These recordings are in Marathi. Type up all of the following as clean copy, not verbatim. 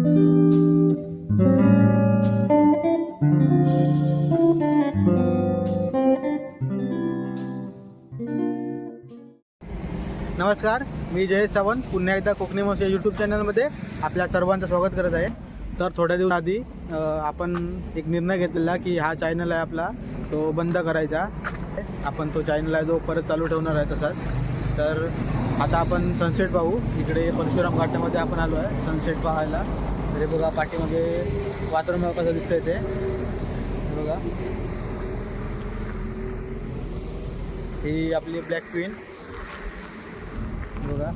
नमस्कार, मी जयेश सावंत पुन्हा एकदा कोकणी मावशी यूट्यूब चॅनलमध्ये आपल्या सर्वांचं स्वागत करत आहे. तर थोड्या दिवस आधी आपण एक निर्णय घेतलेला की हा चॅनल आहे आपला तो बंद करायचा. आपण तो चॅनल आहे जो परत चालू ठेवणार आहे तसाच. तर आता आपण सनसेट पाहू. इकडे परशुराम घाटामध्ये आपण आलो आहे सनसेट पाहायला. तरी बघा पाठीमागे वातावरण कसं दिसतंय ते बघा. ही आपली ब्लॅक क्वीन बघा.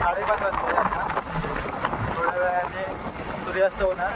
साडेपाच वाजता आता थोड्या वेळाने सूर्यास्त होणार.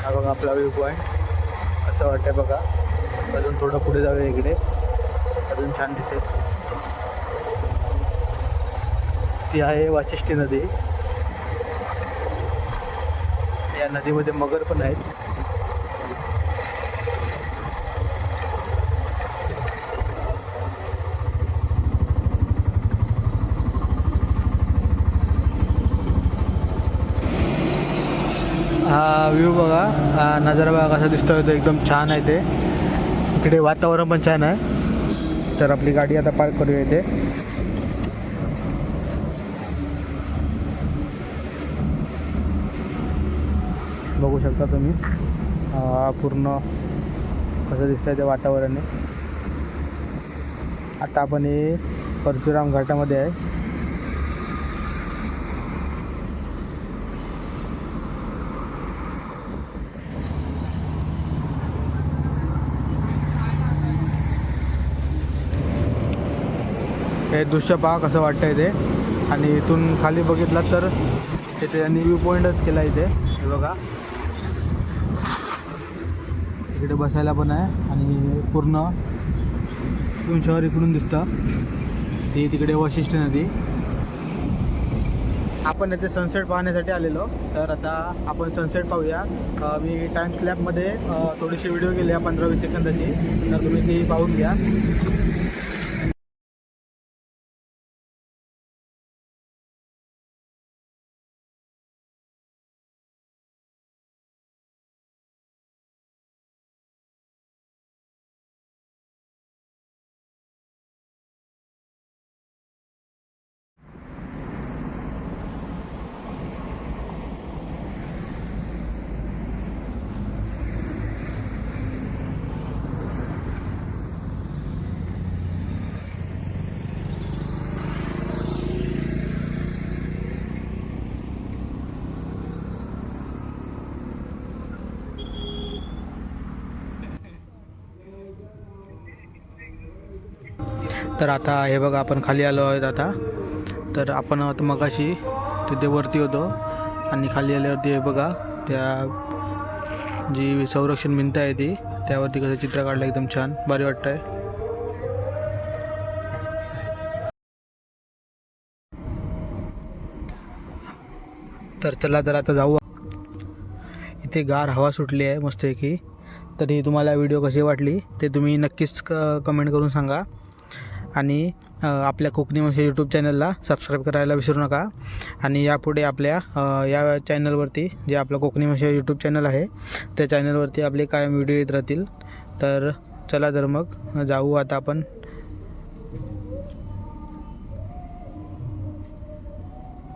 हा बघा आपला व्ह्यू पॉईंट असं वाटतंय बघा. अजून थोडं पुढे जाऊया इकडे अजून छान दिसेल. ती आहे वाशिष्ठी नदी. या नदीमध्ये मगर पण आहेत. हा व्ह्यू बघा, हा नजारा बघा कसा दिसतोय तो एकदम छान आहे. ते इकडे वातावरण पण छान आहे. तर आपली गाडी आता पार्क करूया इथे. बघू शकता तुम्ही पूर्ण कसं दिसतंय ते वातावरण. आता आपण हे परशुराम घाटामध्ये आहे. हे दृश्य पहा कसं वाटतंय ते. आणि इथून खाली बघितलं तर इथे त्यांनी व्ह्यू पॉईंटच केला इथे. हे बघा इकडे बसायला पण आहे आणि पूर्ण इथून शहर इकडून दिसतं. ती तिकडे वाशिष्ठी नदी. आपण इथे सनसेट पाहण्यासाठी आलेलो. तर आता आपण सनसेट पाहूया. मी टाइम स्लॅपमध्ये थोडीशी व्हिडिओ केली आहे 15-20 सेकंदाची. तर तुम्ही ती पाहून घ्या. तर आता हे बघा आपण खाली आलो आहोत आता. तर आपण मगाशी तिथे वरती होतो आणि खाली आल्यावरती हे बघा त्या जी संरक्षण भिंत आहे ती त्यावरती कसं चित्र काढलं एकदम छान भारी वाटतंय. तर चला तर आता जाऊ. इथे गार हवा सुटली आहे मस्तपैकी. तरी तुम्हाला व्हिडिओ कशी वाटली ते तुम्ही नक्कीच कमेंट करून सांगा. आणि आपल्या कोकणी मावशी यूट्यूब चॅनलला सबस्क्राईब करायला विसरू नका. आणि यापुढे आपल्या या चॅनलवरती जे आपलं कोकणी मावशी यूट्यूब चॅनल आहे त्या चॅनलवरती आपले कायम व्हिडिओ येत राहतील. तर चला तर मग जाऊ आता आपण